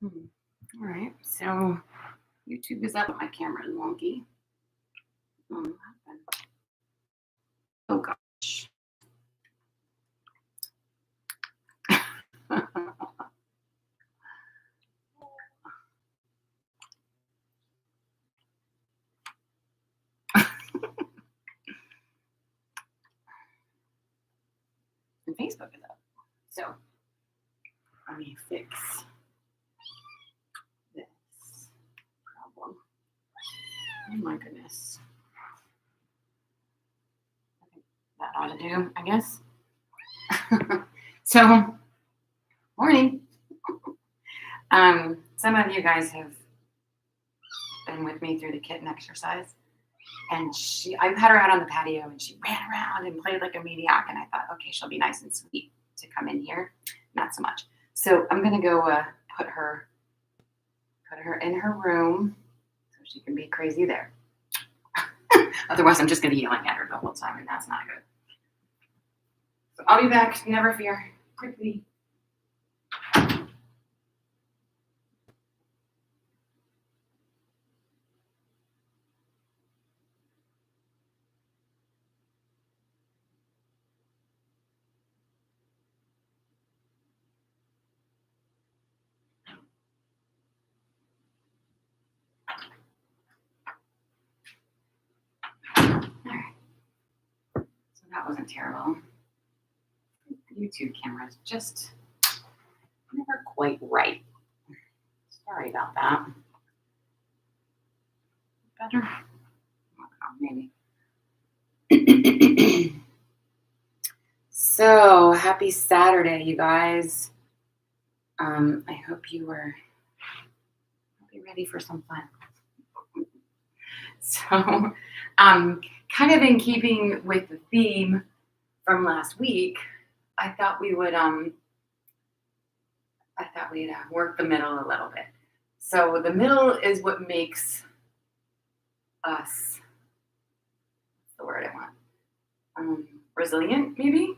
Hmm. All right. So YouTube is up. My camera is wonky. What happened? Oh gosh. And Facebook is up. So let me fix this problem. Oh my goodness. I think that ought to do, I guess. So, morning. Some of you guys have been with me through the kitten exercise. And I had her out on the patio and she ran around and played like a maniac. And I thought, okay, she'll be nice and sweet to come in here. Not so much. So I'm going to go put her in her room so she can be crazy there. Otherwise, I'm just going to be yelling at her the whole time, and that's not good. So I'll be back. Never fear. Quickly. All right. So that wasn't terrible. The YouTube camera is just never quite right. Sorry about that. Better? Maybe. So happy Saturday, you guys. I hope you were ready for some fun. So, kind of in keeping with the theme from last week, I thought we'd work the middle a little bit. So the middle is what makes us, what's the word I want, resilient, maybe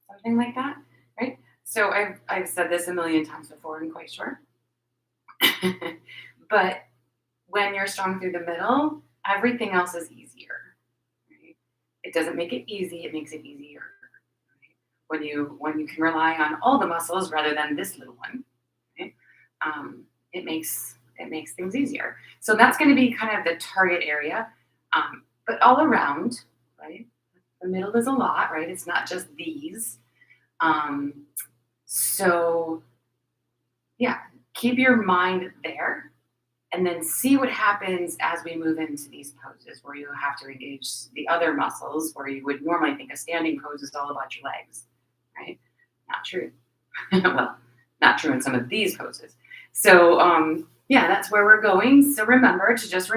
something like that, right? So I've said this a million times before, I'm quite sure. But when you're strong through the middle, everything else is easier. Right? It doesn't make it easy; it makes it easier. Right? When you can rely on all the muscles rather than this little one, right? It makes things easier. So that's going to be kind of the target area, but all around, right? The middle is a lot, right? It's not just these. So yeah, keep your mind there and then see what happens as we move into these poses where you have to engage the other muscles where you would normally think a standing pose is all about your legs, right? Not true. Well, not true in some of these poses. So yeah, that's where we're going. So remember to just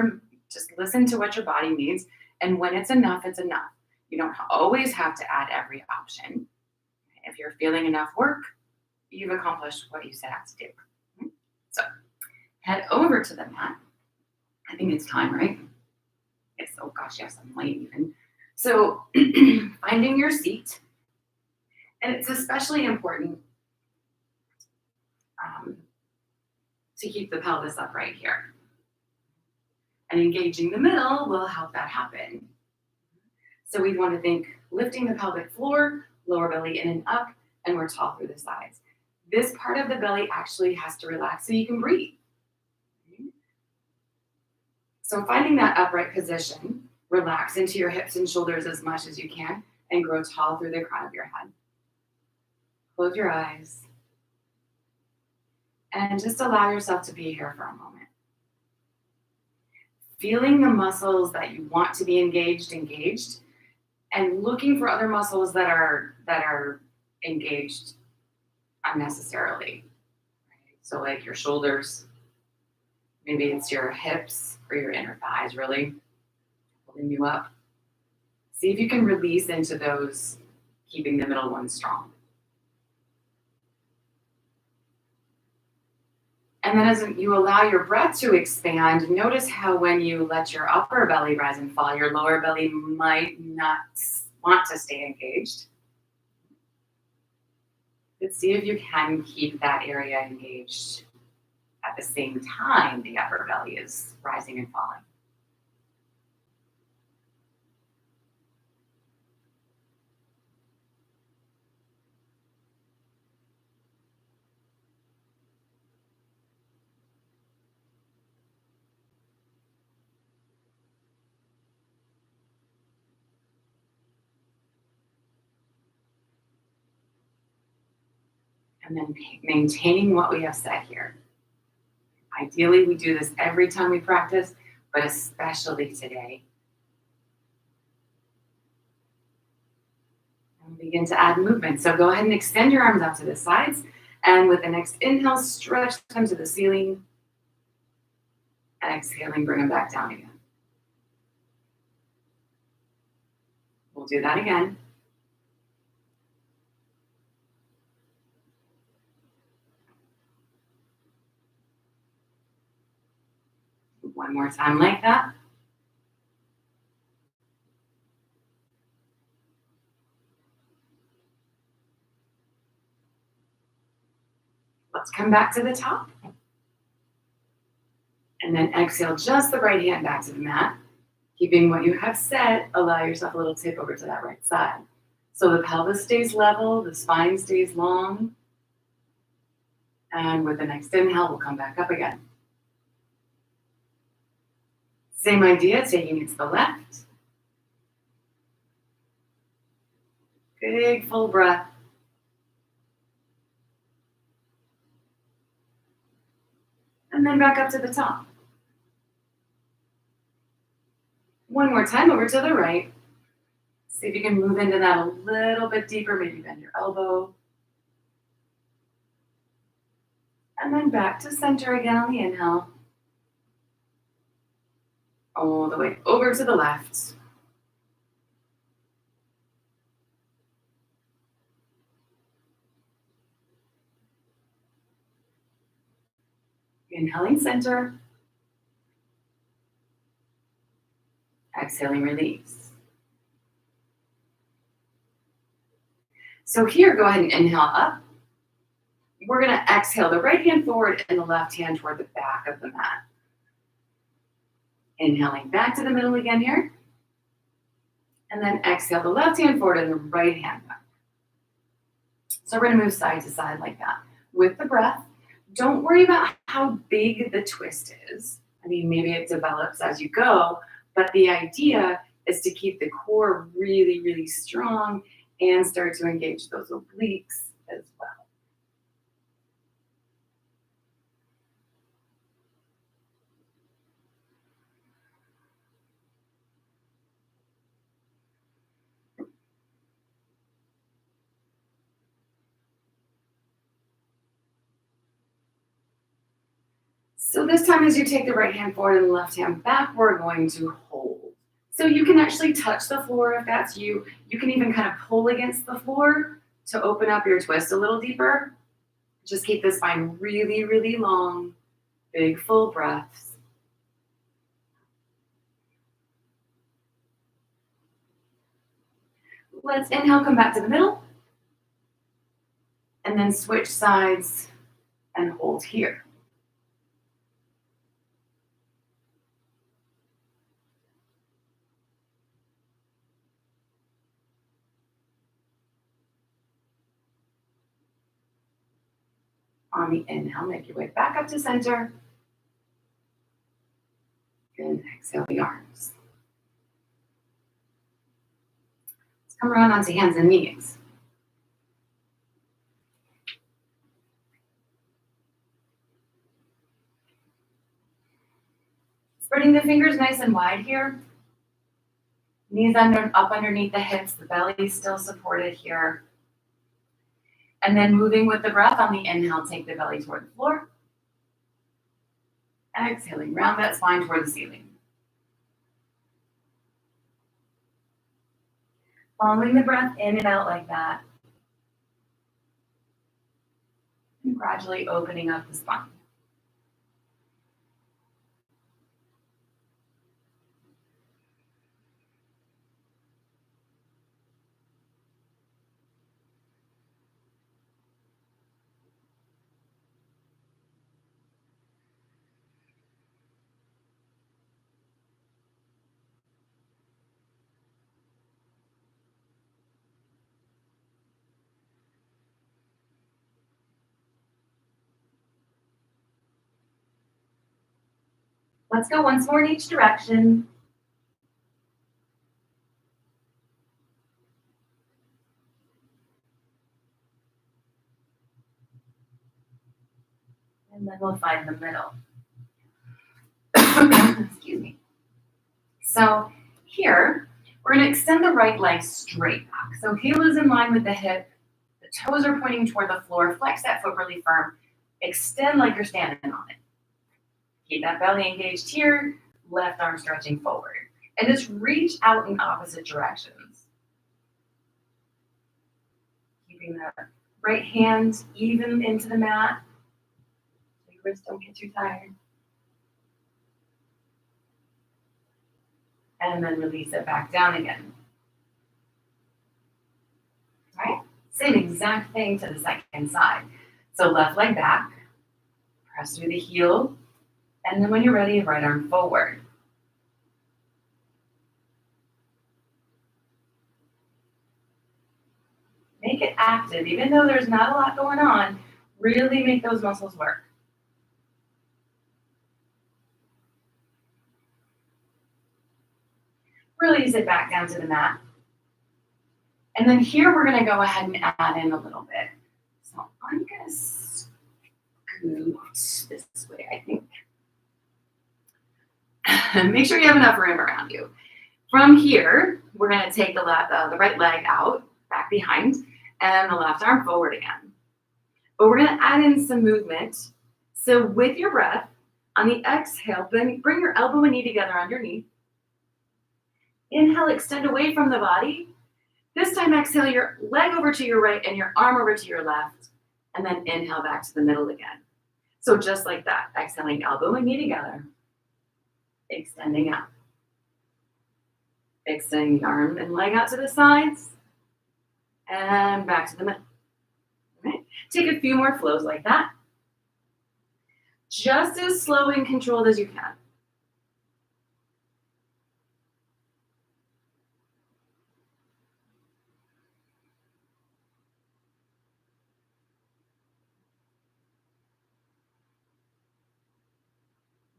listen to what your body needs, and when it's enough, it's enough. You don't always have to add every option. If you're feeling enough work, you've accomplished what you set out to do. So head over to the mat. I think it's time, right? Yes. Oh gosh, yes, I'm late even. So finding your seat, and it's especially important um, to keep the pelvis upright here. And engaging the middle will help that happen. So we want to think lifting the pelvic floor, lower belly in and up, and we're tall through the sides. This part of the belly actually has to relax so you can breathe. So finding that upright position, relax into your hips and shoulders as much as you can, and grow tall through the crown of your head. Close your eyes. And just allow yourself to be here for a moment. Feeling the muscles that you want to be engaged, and looking for other muscles that are engaged unnecessarily. So like your shoulders, maybe it's your hips or your inner thighs really holding you up. See if you can release into those, keeping the middle one strong. And then as you allow your breath to expand, notice how when you let your upper belly rise and fall, your lower belly might not want to stay engaged. Let's see if you can keep that area engaged at the same time the upper belly is rising and falling. And then maintaining what we have set here. Ideally, we do this every time we practice, but especially today. And begin to add movement. So go ahead and extend your arms out to the sides. And with the next inhale, stretch them to the ceiling. And exhaling, bring them back down again. We'll do that again. One more time like that. Let's come back to the top. And then exhale just the right hand back to the mat. Keeping what you have set, allow yourself a little tip over to that right side. So the pelvis stays level, the spine stays long. And with the next inhale, we'll come back up again. Same idea, taking it to the left. Big full breath. And then back up to the top. One more time over to the right. See if you can move into that a little bit deeper. Maybe bend your elbow. And then back to center again on the inhale. All the way over to the left. Inhaling center. Exhaling release. So here, go ahead and inhale up. We're going to exhale the right hand forward and the left hand toward the back of the mat. Inhaling back to the middle again here. And then exhale the left hand forward and the right hand back. So we're going to move side to side like that. With the breath, don't worry about how big the twist is. I mean, maybe it develops as you go, but the idea is to keep the core really, really strong and start to engage those obliques as well. So this time as you take the right hand forward and the left hand back, we're going to hold. So you can actually touch the floor if that's you. You can even kind of pull against the floor to open up your twist a little deeper. Just keep the spine really, really long. Big full breaths. Let's inhale, come back to the middle. And then switch sides and hold here. On the inhale, make your way back up to center. And exhale the arms. Let's come around onto hands and knees. Spreading the fingers nice and wide here. Knees up underneath the hips, the belly still supported here. And then moving with the breath on the inhale, take the belly toward the floor. Exhaling, round that spine toward the ceiling. Following the breath in and out like that. And gradually opening up the spine. Let's go once more in each direction. And then we'll find the middle. Excuse me. So here, we're going to extend the right leg straight back. So heel is in line with the hip. The toes are pointing toward the floor. Flex that foot really firm. Extend like you're standing on it. Keep that belly engaged here. Left arm stretching forward. And just reach out in opposite directions. Keeping the right hand even into the mat. So your wrists don't get too tired. And then release it back down again. All right? Same exact thing to the second side. So left leg back, press through the heel, and then when you're ready, right arm forward. Make it active, even though there's not a lot going on, really make those muscles work. Release it back down to the mat. And then here we're going to go ahead and add in a little bit. So I'm going to scoot this way, I think. Make sure you have enough room around you. From here, we're going to take the right leg out, back behind, and the left arm forward again. But we're going to add in some movement. So with your breath, on the exhale, bring your elbow and knee together underneath. Inhale, extend away from the body. This time, exhale your leg over to your right and your arm over to your left. And then inhale back to the middle again. So just like that, exhaling elbow and knee together. Extending out. Extending the arm and leg out to the sides. And back to the middle. All right. Take a few more flows like that. Just as slow and controlled as you can.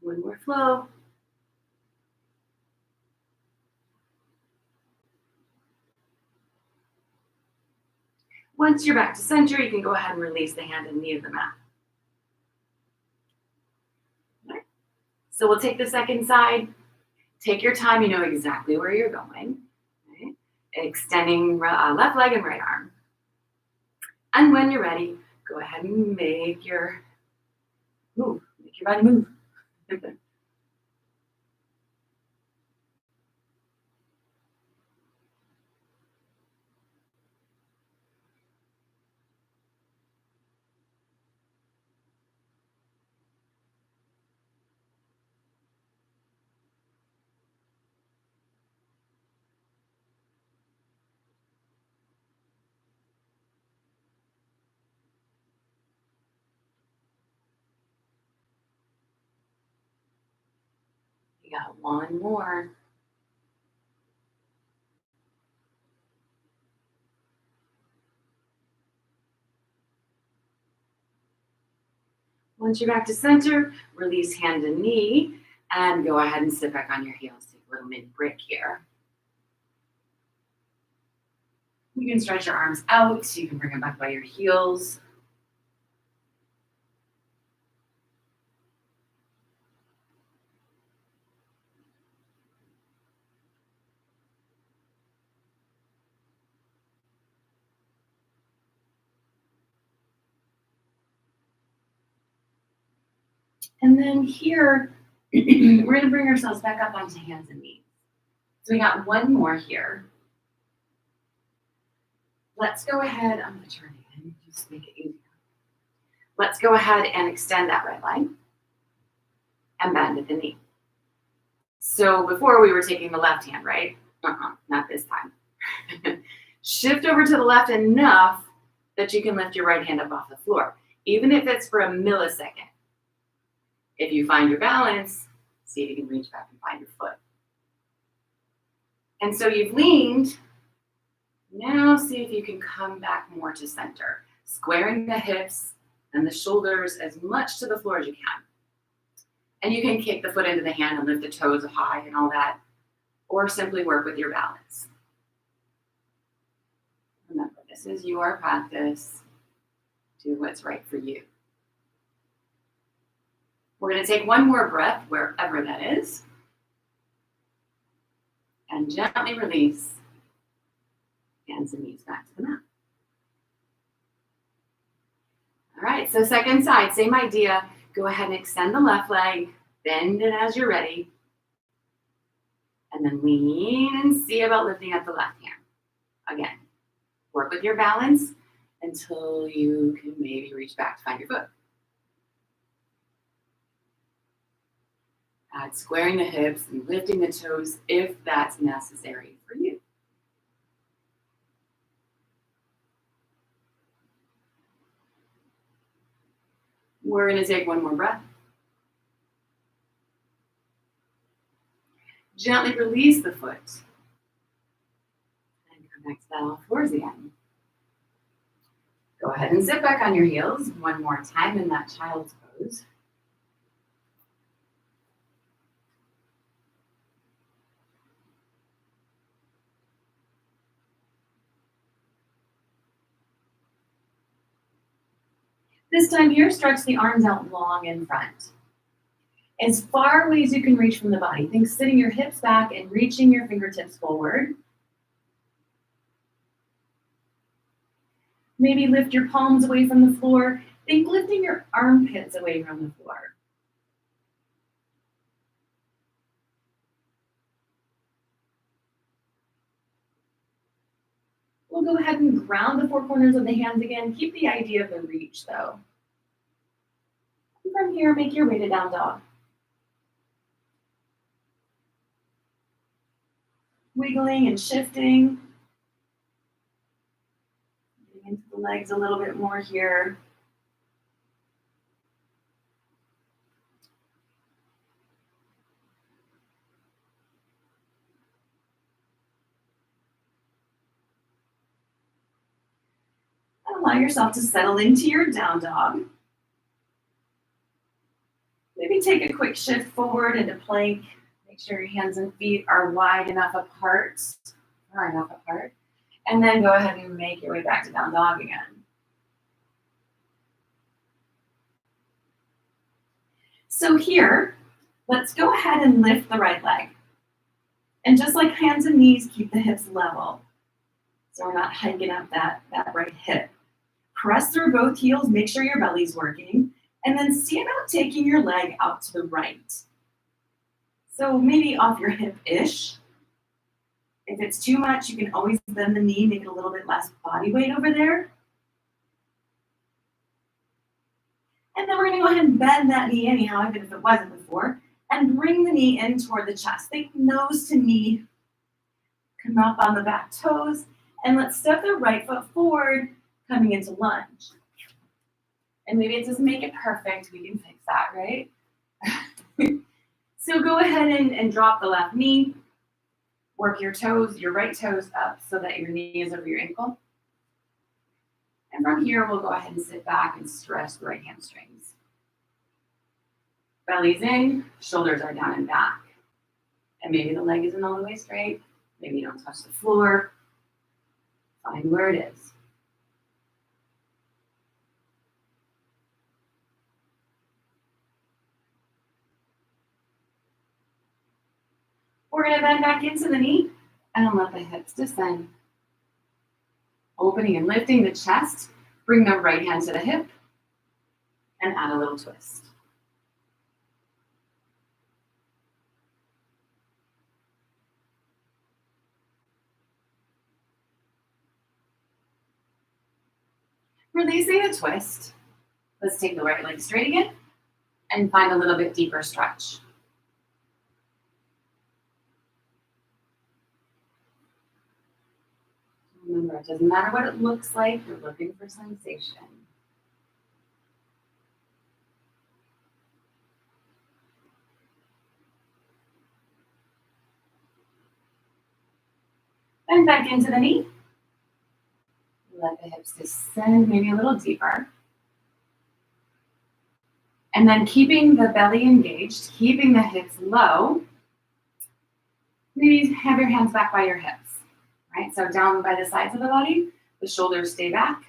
One more flow. Once you're back to center, you can go ahead and release the hand and knee of the mat. Right. So we'll take the second side. Take your time. You know exactly where you're going. Right. Extending left leg and right arm. And when you're ready, go ahead and make your move. Make your body move. You got one more. Once you're back to center, release hand and knee, and go ahead and sit back on your heels. Take a little mini break here. You can stretch your arms out. You can bring them back by your heels. And then here, we're going to bring ourselves back up onto hands and knees. So we got one more here. Let's go ahead. I'm going to turn again, just make it easier. Let's go ahead and extend that right leg and bend at the knee. So before we were taking the left hand, right? Not this time. Shift over to the left enough that you can lift your right hand up off the floor, even if it's for a millisecond. If you find your balance, see if you can reach back and find your foot. And so you've leaned. Now see if you can come back more to center, squaring the hips and the shoulders as much to the floor as you can. And you can kick the foot into the hand and lift the toes high and all that, or simply work with your balance. Remember, this is your practice. Do what's right for you. We're going to take one more breath wherever that is. And gently release. Hands and knees back to the mat. All right, so second side, same idea. Go ahead and extend the left leg. Bend it as you're ready. And then lean and see about lifting up the left hand. Again, work with your balance until you can maybe reach back to find your foot. Add squaring the hips and lifting the toes if that's necessary for you. We're going to take one more breath. Gently release the foot. And come back to that all fours again. Go ahead and sit back on your heels one more time in that child's pose. This time here, stretch the arms out long in front. As far away as you can reach from the body. Think sitting your hips back and reaching your fingertips forward. Maybe lift your palms away from the floor. Think lifting your armpits away from the floor. We'll go ahead and ground the four corners of the hands again. Keep the idea of the reach though. And from here, make your way to down dog. Wiggling and shifting. Getting into the legs a little bit more here. And allow yourself to settle into your down dog. Maybe take a quick shift forward into plank. Make sure your hands and feet are wide enough apart, far enough apart. And then go ahead and make your way back to down dog again. So here, let's go ahead and lift the right leg. And just like hands and knees, keep the hips level. So we're not hiking up that right hip. Press through both heels, make sure your belly's working, and then see about taking your leg out to the right. So maybe off your hip-ish. If it's too much, you can always bend the knee, make it a little bit less body weight over there. And then we're gonna go ahead and bend that knee anyhow, even if it wasn't before, and bring the knee in toward the chest. Think nose to knee. Come up on the back toes, and let's step the right foot forward, coming into lunge. And maybe it doesn't make it perfect, we can fix that, right? So go ahead and drop the left knee, work your toes, your right toes up so that your knee is over your ankle. And from here, we'll go ahead and sit back and stretch the right hamstrings. Belly's in, shoulders are down and back. And maybe the leg isn't all the way straight. Maybe you don't touch the floor. Find where it is. We're going to bend back into the knee and let the hips descend. Opening and lifting the chest. Bring the right hand to the hip and add a little twist. Releasing the twist. Let's take the right leg straight again and find a little bit deeper stretch. Remember, it doesn't matter what it looks like, you're looking for sensation. Bend back into the knee. Let the hips descend maybe a little deeper. And then keeping the belly engaged, keeping the hips low. Maybe have your hands back by your hips, right? So down by the sides of the body, the shoulders stay back.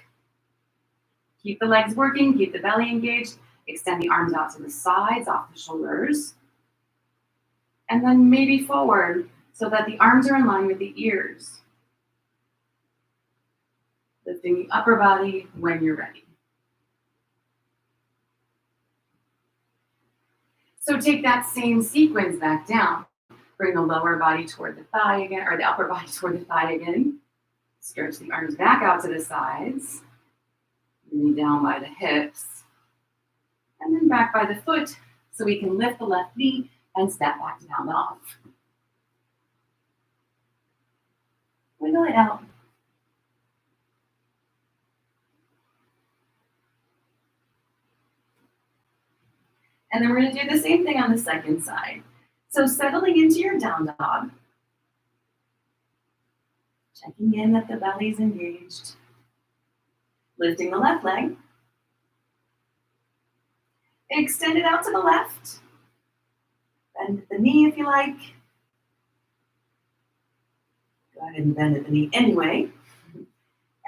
Keep the legs working, keep the belly engaged, extend the arms out to the sides, off the shoulders. And then maybe forward so that the arms are in line with the ears. Lifting the upper body when you're ready. So take that same sequence back down. Bring the lower body toward the thigh again, or the upper body toward the thigh again. Stretch the arms back out to the sides. Knee down by the hips. And then back by the foot so we can lift the left knee and step back down and off. Wiggle it out. And then we're going to do the same thing on the second side. So settling into your down dog. Checking in that the belly's engaged. Lifting the left leg. Extend it out to the left. Bend at the knee if you like. Go ahead and bend at the knee anyway.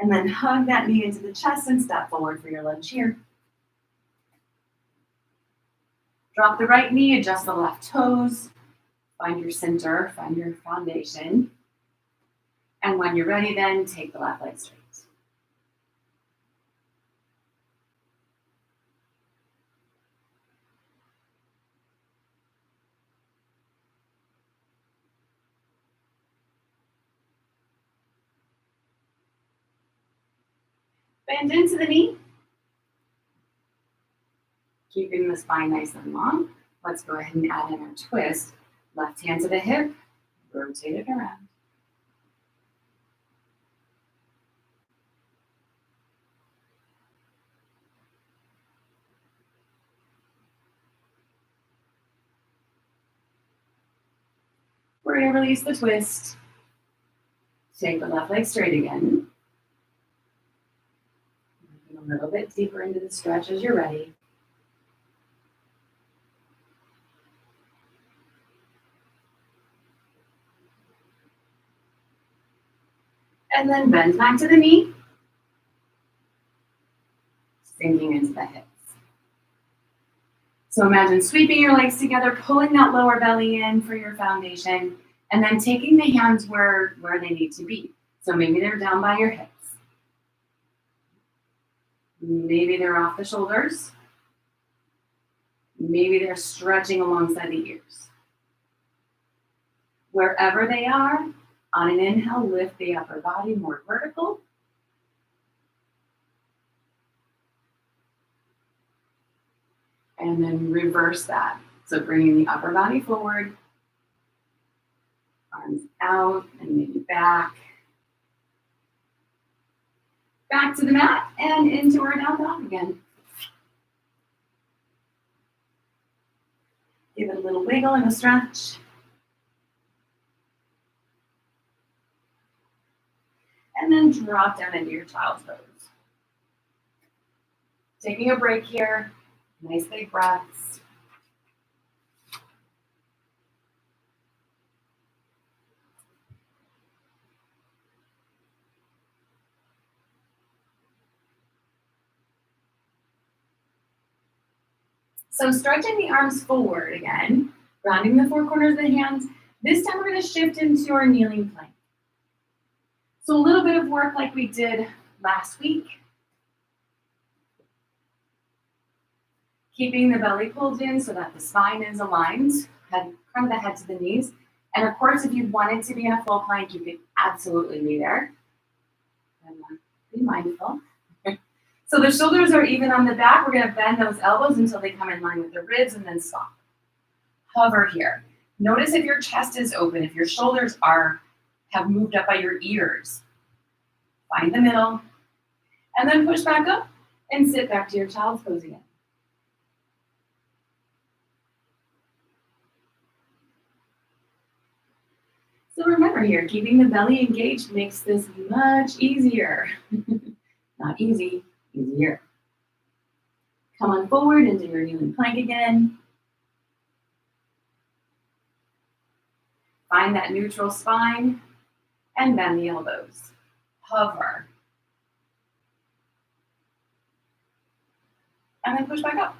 And then hug that knee into the chest and step forward for your lunge here. Drop the right knee, adjust the left toes. Find your center, find your foundation. And when you're ready, then take the left leg straight. Bend into the knee. Keeping the spine nice and long. Let's go ahead and add in our twist. Left hand to the hip, rotate it around. We're going to release the twist. Take the left leg straight again. A little bit deeper into the stretch as you're ready. And then bend back to the knee. Sinking into the hips. So imagine sweeping your legs together, pulling that lower belly in for your foundation, and then taking the hands where they need to be. So maybe they're down by your hips. Maybe they're off the shoulders. Maybe they're stretching alongside the ears. Wherever they are, on an inhale, lift the upper body more vertical. And then reverse that. So bringing the upper body forward, arms out and maybe back. Back to the mat and into our down dog again. Give it a little wiggle and a stretch. And then drop down into your child's pose. Taking a break here. Nice big breaths. So stretching the arms forward again, rounding the four corners of the hands. This time we're going to shift into our kneeling plank. So a little bit of work like we did last week. Keeping the belly pulled in so that the spine is aligned, head, from the head to the knees. And of course, if you wanted to be in a full plank, you could absolutely be there. And be mindful. So the shoulders are even on the back. We're going to bend those elbows until they come in line with the ribs and then stop. Hover here. Notice if your chest is open, if your shoulders have moved up by your ears. Find the middle. And then push back up and sit back to your child's pose again. So remember here, keeping the belly engaged makes this much easier. Not easy, easier. Come on forward into your kneeling plank again. Find that neutral spine and bend the elbows. Hover. And then push back up.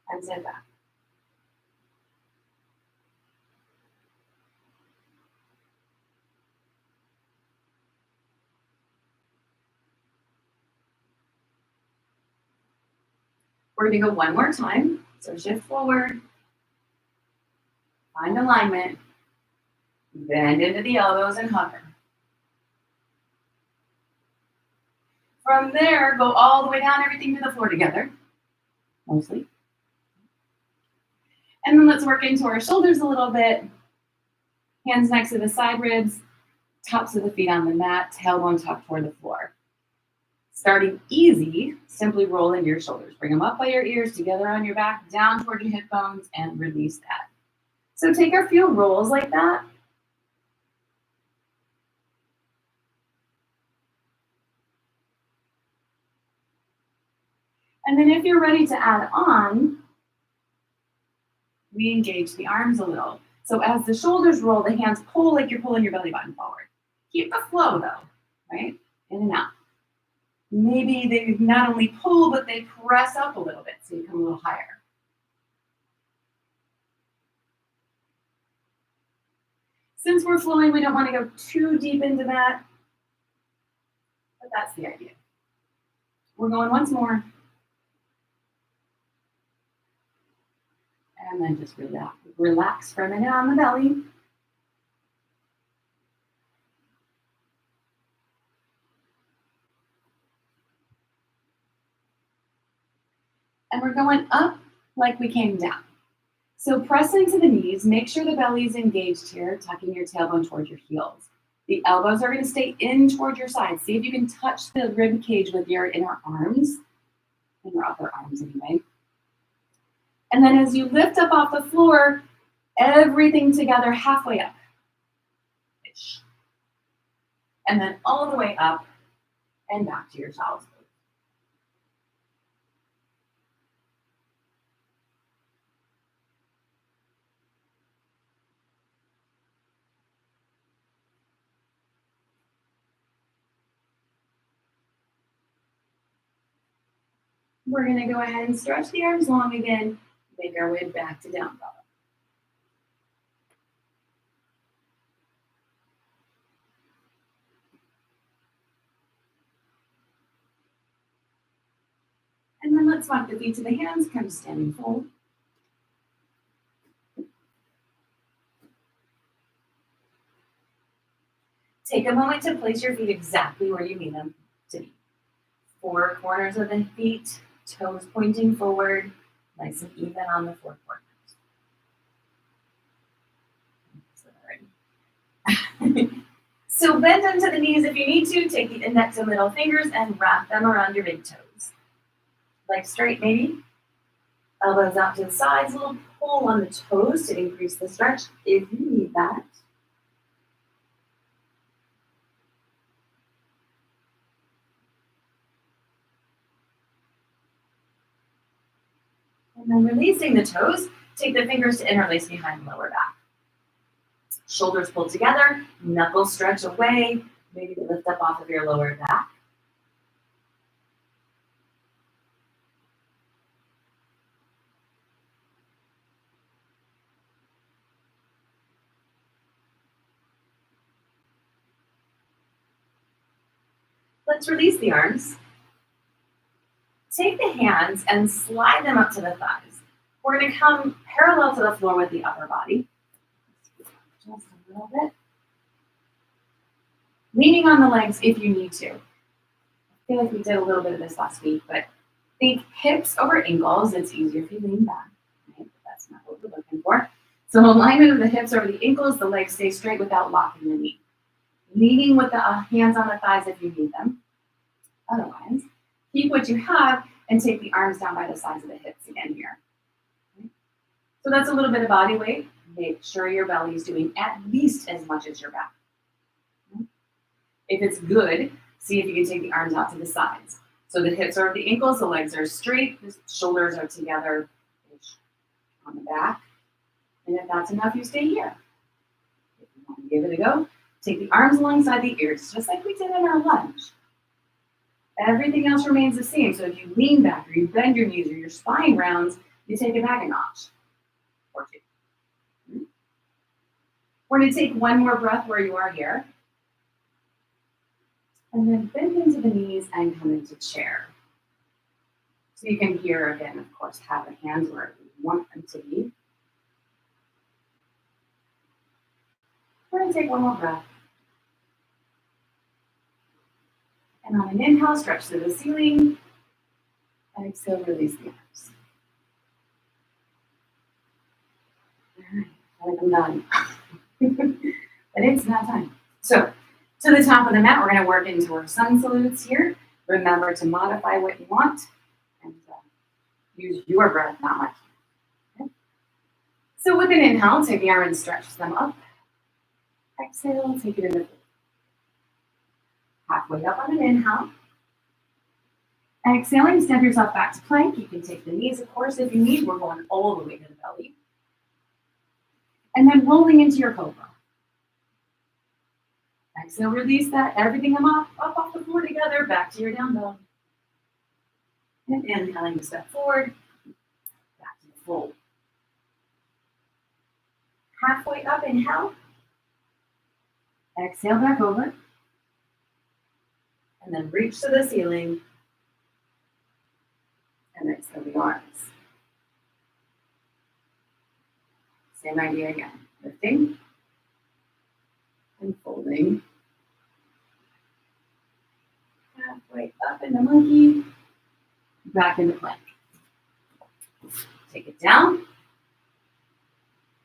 And sit back. We're going to go one more time. So shift forward. Find alignment. Bend into the elbows and hover. From there, go all the way down, everything to the floor together. Mostly. And then let's work into our shoulders a little bit. Hands next to the side ribs. Tops of the feet on the mat. Tailbone tucked toward the floor. Starting easy, simply roll in your shoulders. Bring them up by your ears, together on your back, down toward your hip bones, and release that. So take a few rolls like that. And then if you're ready to add on, we engage the arms a little. So as the shoulders roll, the hands pull like you're pulling your belly button forward. Keep the flow though, right? In and out. Maybe they not only pull, but they press up a little bit so you come a little higher. Since we're flowing, we don't want to go too deep into that, but that's the idea. We're going once more. And then just relax for a minute on the belly. And we're going up like we came down. So press into the knees, make sure the belly is engaged here, tucking your tailbone towards your heels. The elbows are going to stay in toward your sides. See if you can touch the rib cage with your inner arms, inner upper arms anyway. And then as you lift up off the floor, everything together halfway up. And then all the way up and back to your child's pose. We're going to go ahead and stretch the arms long again, make our way back to down dog. And then let's walk the feet to the hands, come to standing fold. Take a moment to place your feet exactly where you need them to be. Four corners of the feet, toes pointing forward, nice and even on the four corners. So bend into the knees if you need to. Take the index and middle fingers and wrap them around your big toes. Legs straight maybe. Elbows out to the sides, a little pull on the toes to increase the stretch if you need that. And then releasing the toes, take the fingers to interlace behind the lower back. Shoulders pulled together, knuckles stretch away, maybe lift up off of your lower back. Let's release the arms. Take the hands and slide them up to the thighs. We're going to come parallel to the floor with the upper body. Just a little bit. Leaning on the legs if you need to. I feel like we did a little bit of this last week, but think hips over ankles. It's easier if you lean back. Right? But that's not what we're looking for. So alignment of the hips over the ankles, the legs stay straight without locking the knee. Leaning with the hands on the thighs if you need them. Otherwise, keep what you have and take the arms down by the sides of the hips again here. Okay. So that's a little bit of body weight. Make sure your belly is doing at least as much as your back. Okay. If it's good, see if you can take the arms out to the sides. So the hips are at the ankles, the legs are straight, the shoulders are together on the back. And if that's enough, you stay here. If you want to give it a go, take the arms alongside the ears, just like we did in our lunge. Everything else remains the same. So if you lean back or you bend your knees or your spine rounds, you take it back a notch or two. We're going to take one more breath where you are here. And then bend into the knees and come into chair. So you can here again, of course, have the hands where you want them to be. We're going to take one more breath. And on an inhale, stretch to the ceiling. And exhale, release the arms. All right, I think I'm done. But it's not time. So, to the top of the mat, we're going to work into our sun salutes here. Remember to modify what you want and use your breath, not mine. Okay? So with an inhale, take the arm and stretch them up. Exhale, take it in the halfway up on an inhale. Exhaling, step yourself back to plank. You can take the knees, of course, if you need. We're going all the way to the belly. And then rolling into your cobra. Exhale, release that. Everything up off the floor together, back to your down dog. And inhaling to step forward, back to the fold. Halfway up, inhale. Exhale back over. And then reach to the ceiling. And exhale the arms. Same idea again. Lifting. And folding. Halfway up in the monkey. Back into plank. Take it down.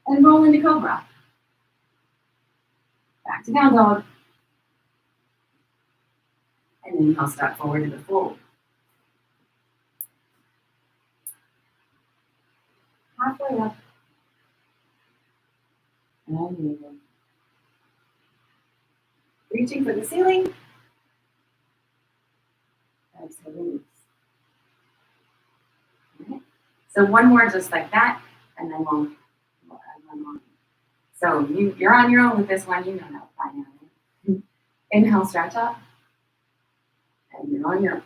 And roll into cobra. Back to down dog. And then I'll step forward to the fold. Halfway up. And moving. Reaching for the ceiling. Exhale, release. Okay. So one more just like that, and then we'll add one more. So you're on your own with this one, you know how by now. Inhale, stretch up. And you're on your own.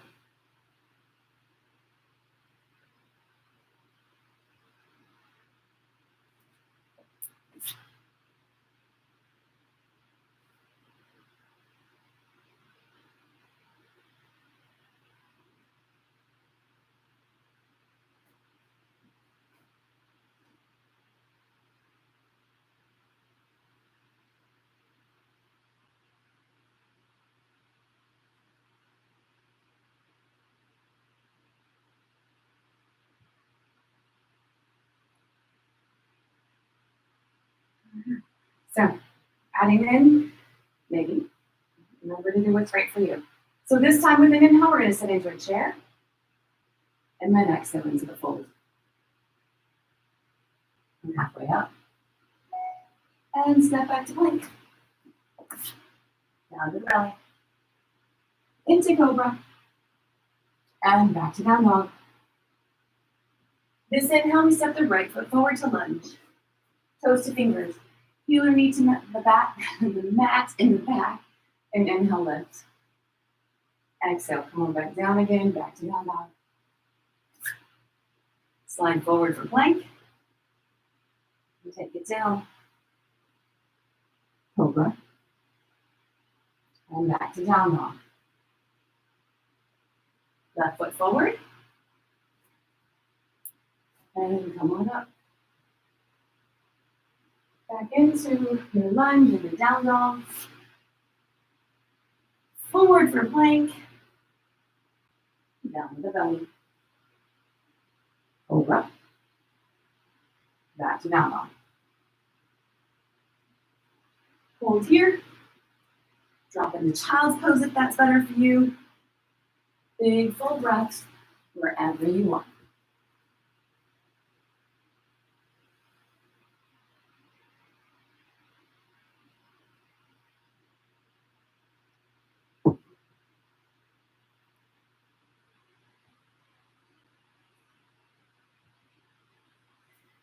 So, adding in, maybe, remember to do what's right for you. So this time with an inhale, we're going to sit into a chair, and then exhale into the fold. And halfway up. And step back to plank. Down to the belly. Into cobra. And back to down dog. This inhale, we step the right foot forward to lunge. Toes to fingers. Heel or knee to the back, the mat in the back, and inhale, lift. Exhale, come on back down again, back to down dog. Slide forward for plank. You take it down. Cobra. And back to down dog. Left foot forward. And come on up. Back into your lunge and the down dog. Forward for plank. Down to the belly. Cobra. Back to down dog. Hold here. Drop into child's pose if that's better for you. Big full breaths wherever you are.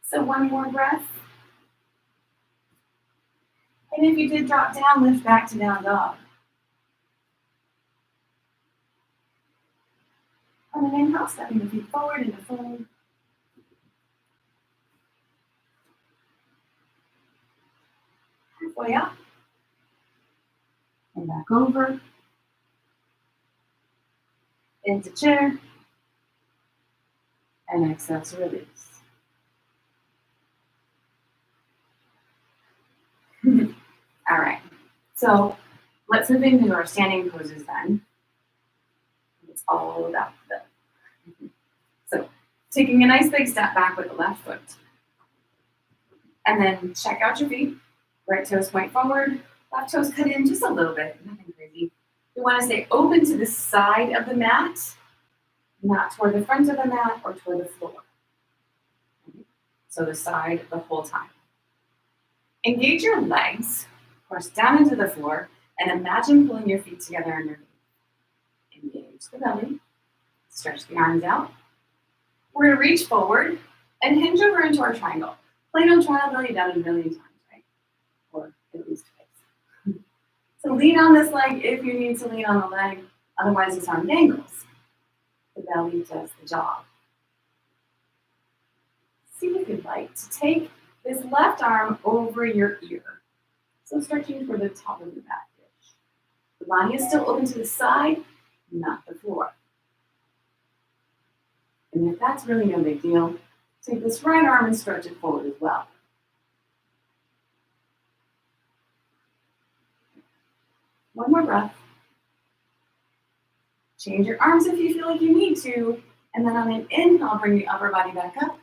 So one more breath. And if you did drop down, lift back to down dog. On an inhale, stepping the feet forward into fold. Halfway up. And back over. Into chair. And exhale to release. All right. So let's move into our standing poses then. It's all about the. So taking a nice big step back with the left foot. And then check out your feet. Right toes point forward. Left toes cut in just a little bit. Nothing crazy. You want to stay open to the side of the mat, not toward the front of the mat or toward the floor. So the side the whole time. Engage your legs, of course, down into the floor, and imagine pulling your feet together underneath. Engage the belly, stretch the arms out. We're going to reach forward and hinge over into our triangle. Plan on trying belly down a million times, right? Or at least twice. So lean on this leg if you need to lean on the leg, otherwise this arm dangles. The belly does the job. See if you'd like to take this left arm over your ear. So stretching for the top of the back edge. The body is still open to the side, not the floor. And if that's really no big deal, take this right arm and stretch it forward as well. One more breath. Change your arms if you feel like you need to. And then on an inhale, bring the upper body back up.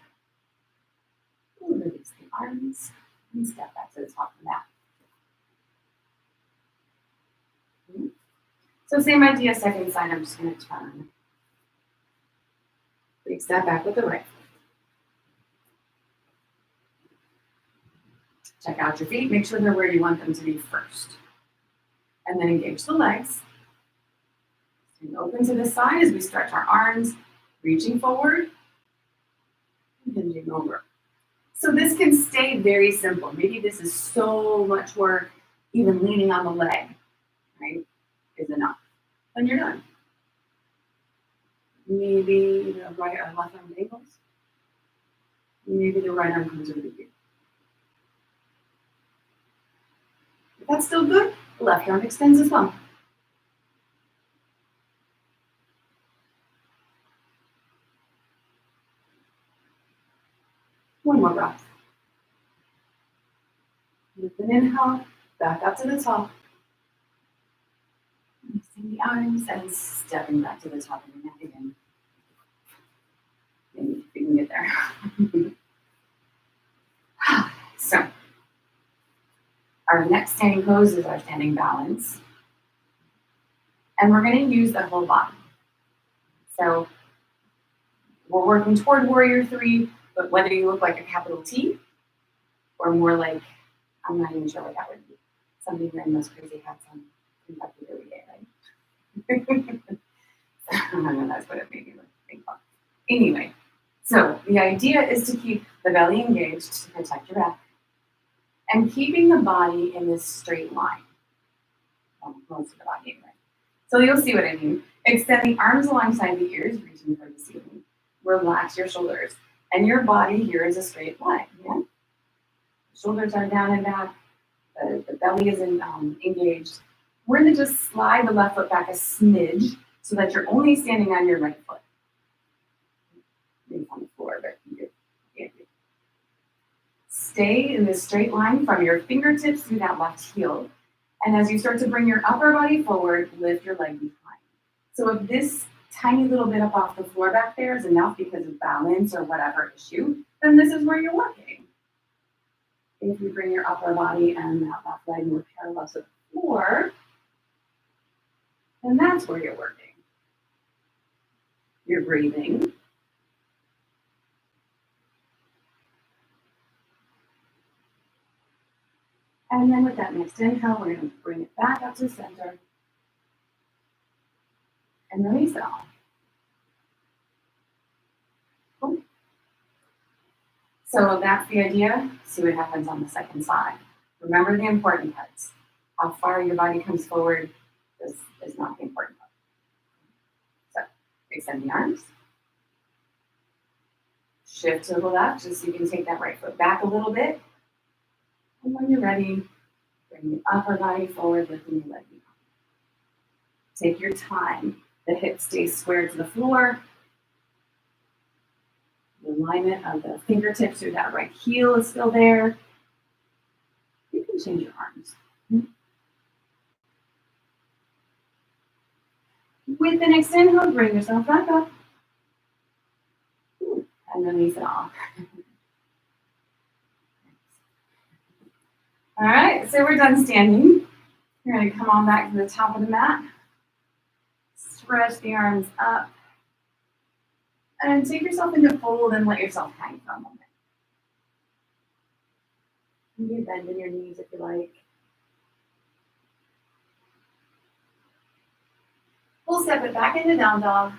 Release the arms and step back to the top of the mat. So same idea, second side, I'm just going to turn. Big step back with the right foot. Check out your feet, make sure they're where you want them to be first. And then engage the legs. And open to the side as we stretch our arms, reaching forward, and hinging over. So this can stay very simple. Maybe this is so much work, even leaning on the leg, right, is enough. Then you're done. Maybe the right or left arm dangles. Maybe the right arm comes over the ear. If that's still good, the left arm extends as well. One more breath. With an inhale, back up to the top. Lifting the arms and stepping back to the top of the mat again. Maybe if you can get there. So, our next standing pose is our standing balance. And we're going to use the whole body. So, we're working toward Warrior 3, but whether you look like a capital T or more like, I'm not even sure what that would be. Somebody wearing those crazy hats on Kentucky every day, right? I don't know, that's what it made me think of. Anyway, so the idea is to keep the belly engaged to protect your back and keeping the body in this straight line. Well, most of the body anyway. So you'll see what I mean. Extend the arms alongside the ears, reaching for the ceiling. Relax your shoulders. And your body here is a straight line. Yeah? Shoulders are down and back. The belly is engaged. We're going to just slide the left foot back a smidge so that you're only standing on your right foot. Maybe on the floor, but you can't do. Stay in this straight line from your fingertips through that left heel. And as you start to bring your upper body forward, lift your leg behind. So if this tiny little bit up off the floor back there is enough because of balance or whatever issue, then this is where you're working. If you bring your upper body and that left leg more parallel to the floor, then that's where you're working. You're breathing. And then with that next inhale, we're going to bring it back up to center and release it all. Cool. So that's the idea. See what happens on the second side. Remember the important parts. How far your body comes forward is not the important part. So extend the arms. Shift to the left just so you can take that right foot back a little bit. And when you're ready, bring the upper body forward, lifting your leg behind. Take your time. The hip stays square to the floor. The alignment of the fingertips through that right heel is still there. You can change your arms. With the next inhale, bring yourself back up. And release it off. All right, so we're done standing. You're going to come on back to the top of the mat. Stretch the arms up. And take yourself into fold and let yourself hang for a moment. You can bend in your knees if you like. We'll step it back into down dog.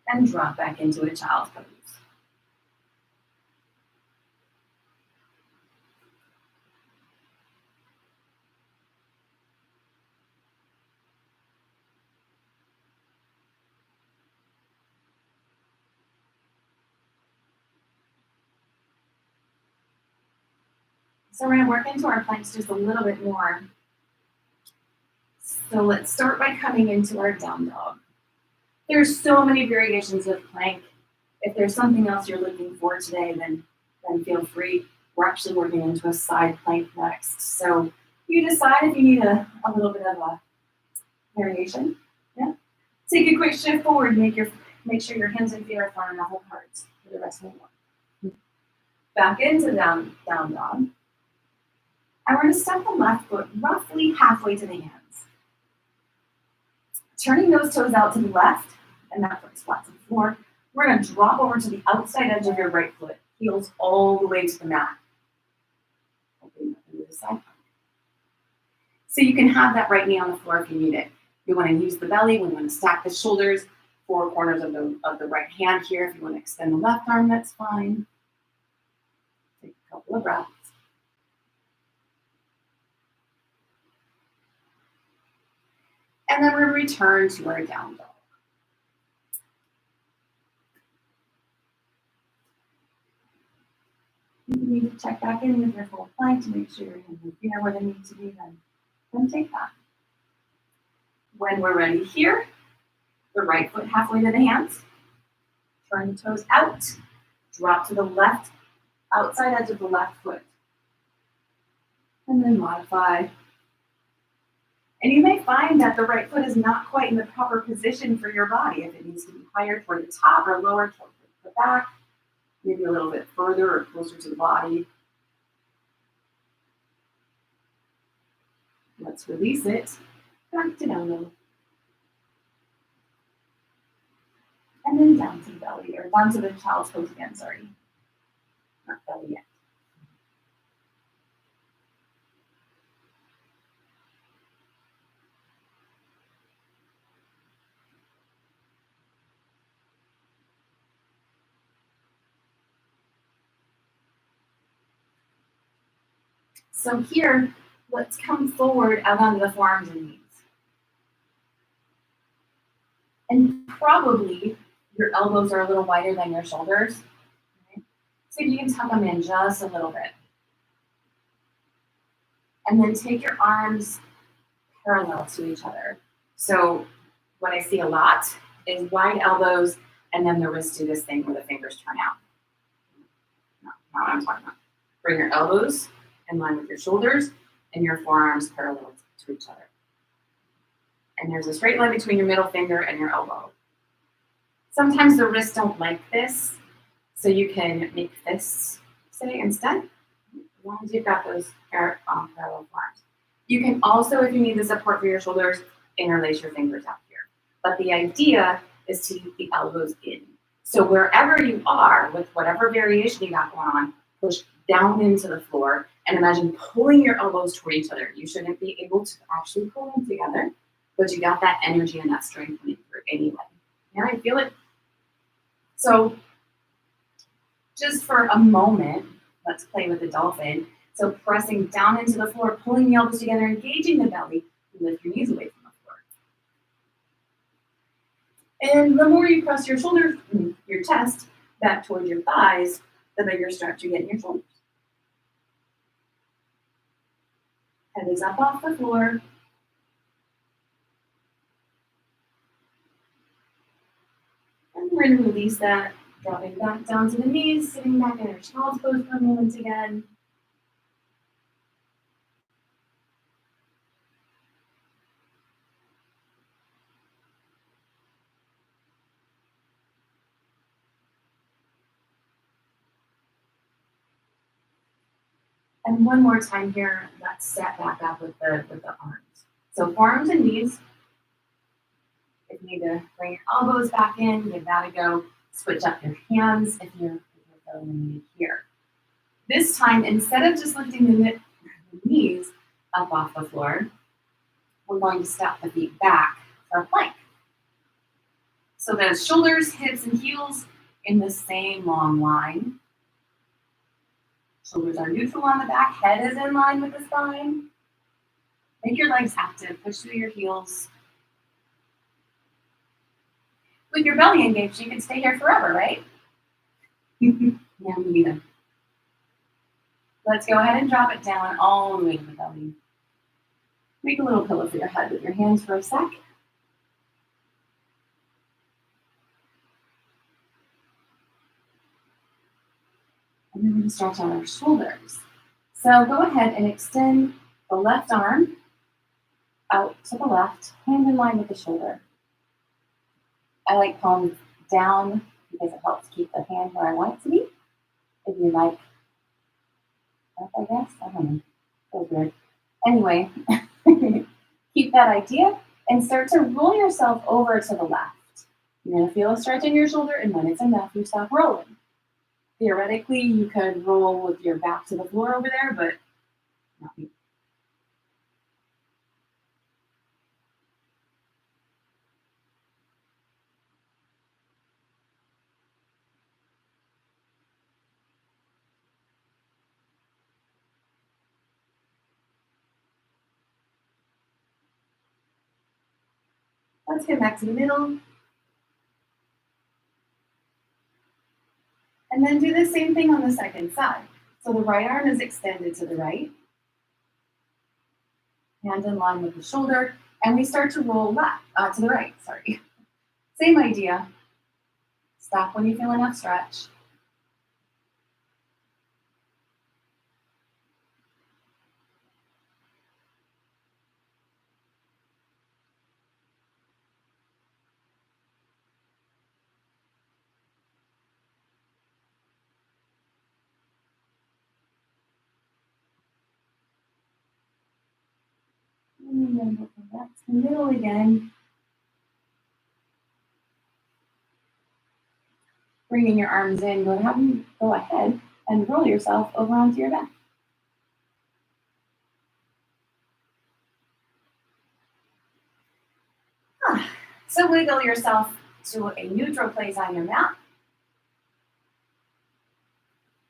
And drop back into a child's pose. So we're going to work into our planks just a little bit more. So let's start by coming into our down dog. There's so many variations of plank. If there's something else you're looking for today, then feel free. We're actually working into a side plank next. So you decide if you need a little bit of a variation. Yeah. Take a quick shift forward. Make sure your hands and feet are far enough apart for the rest of the work. Back into down dog. And we're going to step the left foot roughly halfway to the hands. Turning those toes out to the left, and that foot's flat to the floor. We're going to drop over to the outside edge of your right foot, heels all the way to the mat. So you can have that right knee on the floor if you need it. You want to use the belly. We want to stack the shoulders, four corners of the right hand here. If you want to extend the left arm, that's fine. Take a couple of breaths. And then we'll return to our down dog. If you need to check back in with your full plank to make sure your hands and feet are where they need to be, then take that. When we're ready here, the right foot halfway to the hands. Turn the toes out. Drop to the left, outside edge of the left foot. And then modify. And you may find that the right foot is not quite in the proper position for your body. If it needs to be higher toward the top or lower toward the back, maybe a little bit further or closer to the body. Let's release it. Back to down dog. And then down to the belly, or down to the child's pose again, sorry. Not belly yet. So here, let's come forward out onto the forearms and knees. And probably your elbows are a little wider than your shoulders. Okay? So you can tuck them in just a little bit. And then take your arms parallel to each other. So what I see a lot is wide elbows, and then the wrists do this thing where the fingers turn out. Not what I'm talking about. Bring your elbows in line with your shoulders and your forearms parallel to each other. And there's a straight line between your middle finger and your elbow. Sometimes the wrists don't like this, so you can make fists say instead, as long as you've got those parallel lines. You can also, if you need the support for your shoulders, interlace your fingers out here. But the idea is to keep the elbows in. So wherever you are, with whatever variation you got going on, push down into the floor and imagine pulling your elbows toward each other. You shouldn't be able to actually pull them together, but you got that energy and that strength coming through anyway. Yeah, I feel it. So just for a moment, let's play with the dolphin. So pressing down into the floor, pulling the elbows together, engaging the belly, and lift your knees away from the floor. And the more you press your shoulders, your chest back towards your thighs, the bigger stretch you get in your shoulders. Head is up off the floor. And we're going to release that, dropping back down to the knees, sitting back in our child's pose for a moment again. And one more time here, let's set back up with the arms. So forearms and knees. If you need to bring your elbows back in, give that a go. Switch up your hands if you're feeling the need here. This time, instead of just lifting the knees up off the floor, we're going to step the feet back for a plank. So the shoulders, hips, and heels in the same long line. Shoulders are neutral on the back, head is in line with the spine. Make your legs active, push through your heels. With your belly engaged, you can stay here forever, right? Yeah, me neither. Let's go ahead and drop it down all the way to the belly. Make a little pillow for your head with your hands for a sec. And then we're going to stretch out our shoulders. So go ahead and extend the left arm out to the left, hand in line with the shoulder. I like palms down because it helps keep the hand where I want it to be. If you like up, I guess, I don't know, feels weird. Anyway, keep that idea and start to roll yourself over to the left. You're going to feel a stretch in your shoulder, and when it's enough, you stop rolling. Theoretically, you could roll with your back to the floor over there, but not me. Let's get back to the middle. And then do the same thing on the second side. So the right arm is extended to the right, hand in line with the shoulder, and we start to roll left, to the right, sorry. Same idea. Stop when you feel enough stretch. And then we'll come back to the middle again. Bringing your arms in, go ahead and roll yourself over onto your back. So wiggle yourself to a neutral place on your mat.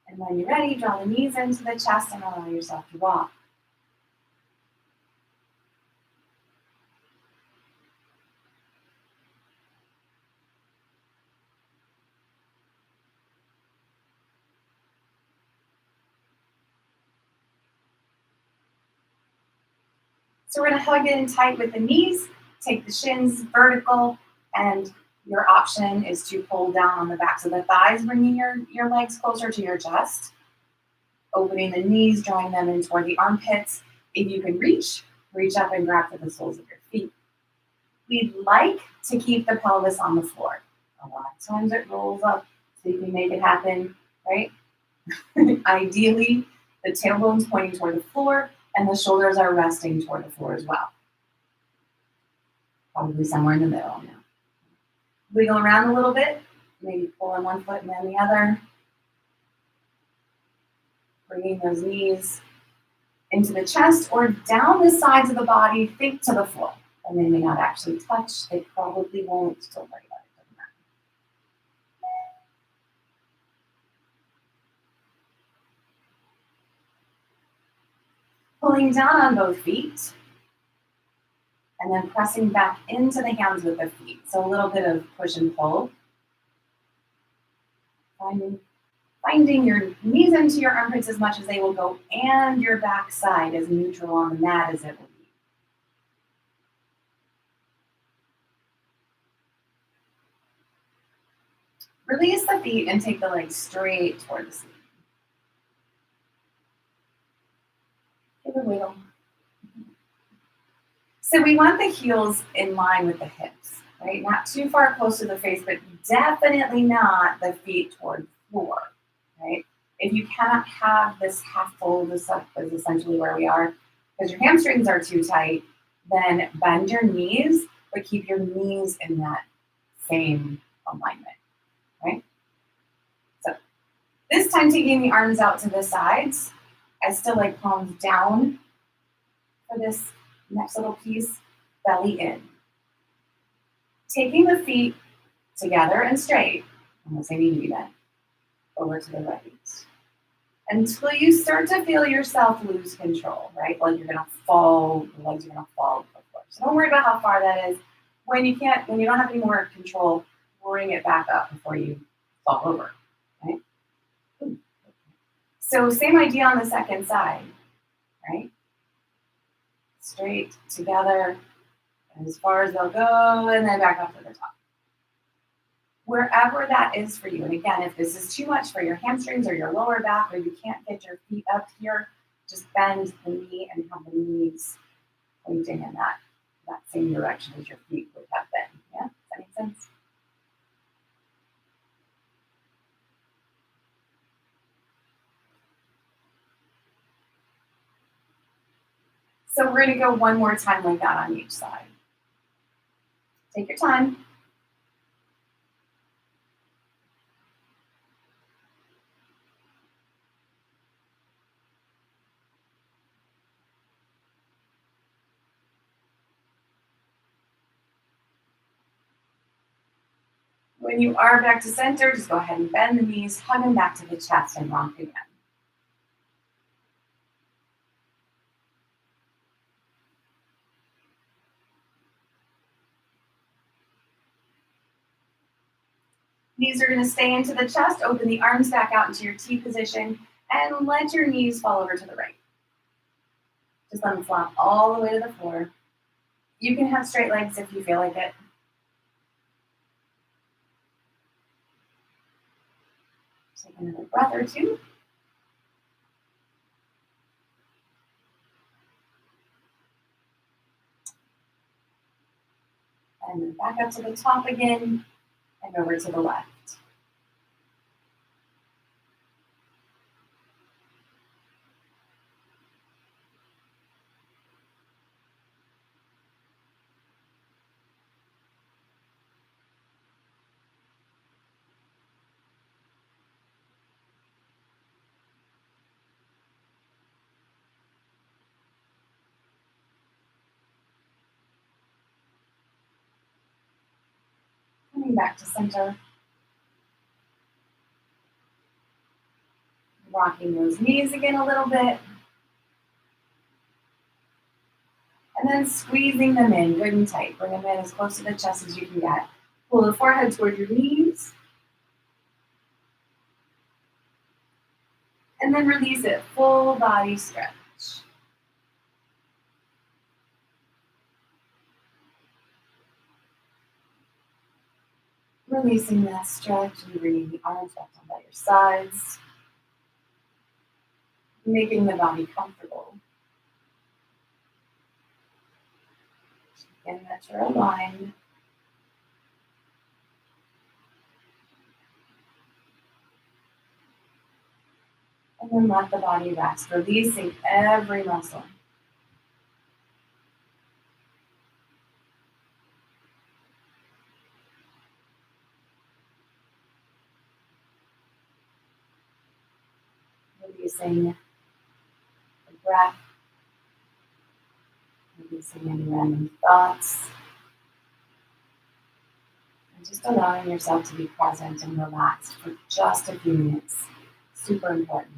And when you're ready, draw the knees into the chest and allow yourself to walk. So we're going to hug in tight with the knees, take the shins vertical, and your option is to pull down on the backs of the thighs, bringing your legs closer to your chest. Opening the knees, drawing them in toward the armpits. If you can reach up and grab for the soles of your feet. We'd like to keep the pelvis on the floor. A lot of times it rolls up, so you can make it happen, right? Ideally, the tailbone's pointing toward the floor, and the shoulders are resting toward the floor as well. Probably somewhere in the middle now. Wiggle around a little bit, maybe pull in one foot and then the other. Bringing those knees into the chest or down the sides of the body, think to the floor. And they may not actually touch, they probably won't, don't worry about it, doesn't matter. Pulling down on both feet and then pressing back into the hands with the feet. So a little bit of push and pull. Finding your knees into your armpits as much as they will go and your back side as neutral on the mat as it will be. Release the feet and take the legs straight toward the ceiling. Give a wiggle. So we want the heels in line with the hips, right? Not too far close to the face, but definitely not the feet toward the floor, right? If you cannot have this half fold, is essentially where we are, because your hamstrings are too tight, then bend your knees, but keep your knees in that same alignment, right? So this time taking the arms out to the sides, I still like palms down for this next little piece, belly in. Taking the feet together and straight, unless they need to be bent, over to the right. Until you start to feel yourself lose control, right? Like you're gonna fall, the legs are gonna fall to the floor. So don't worry about how far that is. When you don't have any more control, bring it back up before you fall over, right? So same idea on the second side, right? Straight together as far as they'll go, and then back up to the top. Wherever that is for you. And again, if this is too much for your hamstrings or your lower back, or you can't get your feet up here, just bend the knee and have the knees pointing in that same direction as your feet would have been. Yeah, does that make sense? So we're going to go one more time like that on each side. Take your time. When you are back to center, just go ahead and bend the knees, hug them back to the chest, and rock again. Knees are going to stay into the chest. Open the arms back out into your T position, and let your knees fall over to the right. Just let them flop all the way to the floor. You can have straight legs if you feel like it. Take another breath or two. And then back up to the top again, and over to the left. Coming back to center. Rocking those knees again a little bit. And then squeezing them in good and tight. Bring them in as close to the chest as you can get. Pull the forehead toward your knees. And then release it. Full body stretch. Releasing that stretch and bringing the arms back down by your sides. Making the body comfortable. Again, that you're aligned. And then let the body rest, releasing every muscle. Releasing the breath. Releasing any random thoughts. And just allowing yourself to be present and relaxed for just a few minutes. Super important.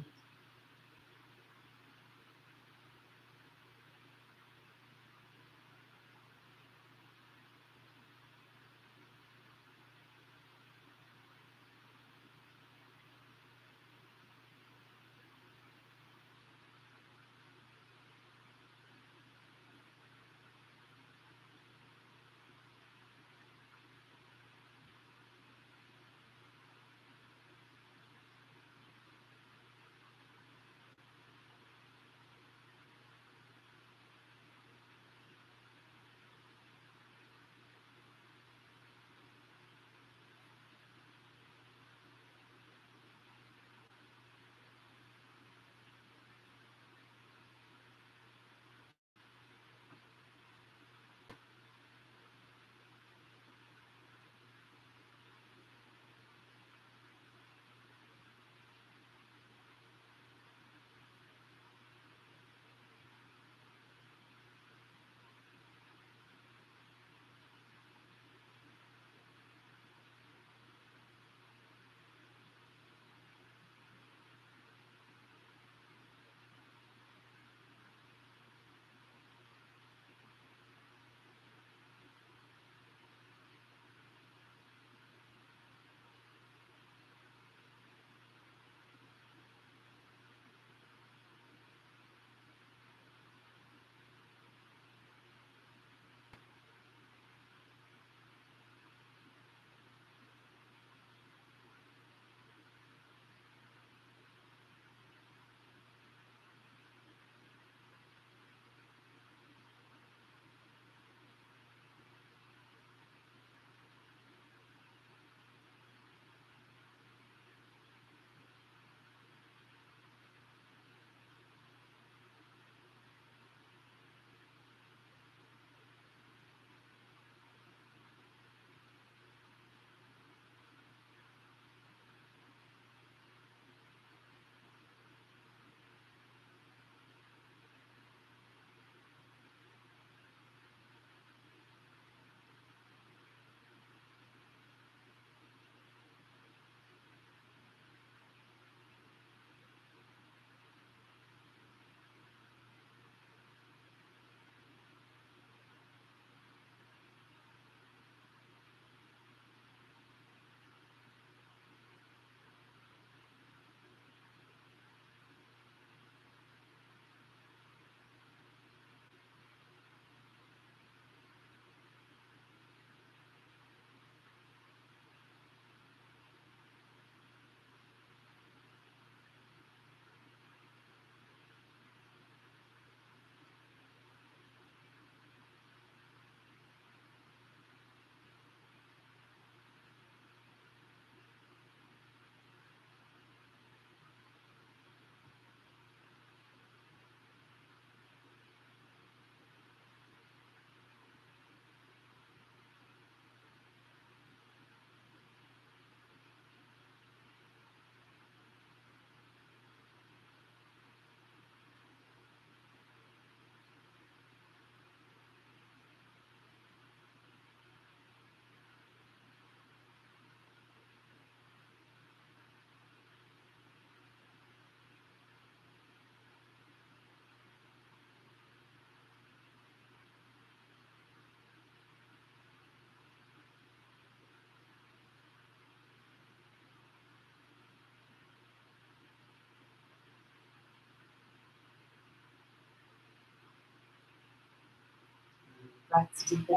breaths deep in.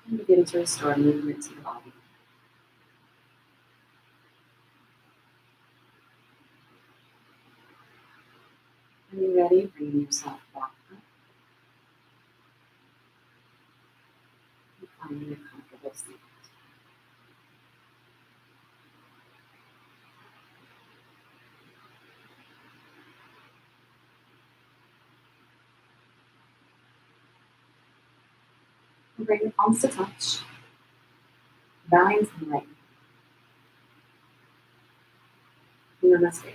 And begin to restore movement to the body. When you're ready, bring yourself back up. And finding a comfortable seat. And bring your palms to touch. Bowing to the right. Namaste.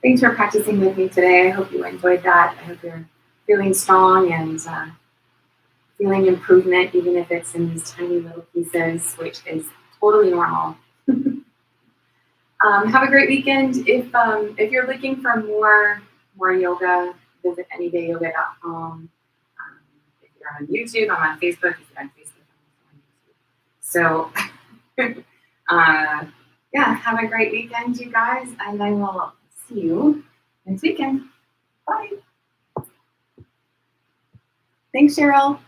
Thanks for practicing with me today. I hope you enjoyed that. I hope you're feeling strong and feeling improvement, even if it's in these tiny little pieces, which is totally normal. Have a great weekend. If you're looking for more yoga, visit anydayyoga.com. If you're on YouTube, I'm on Facebook. If you're on Facebook, I'm also on YouTube. So, yeah, have a great weekend, you guys, and I will see you next weekend. Bye. Thanks, Cheryl.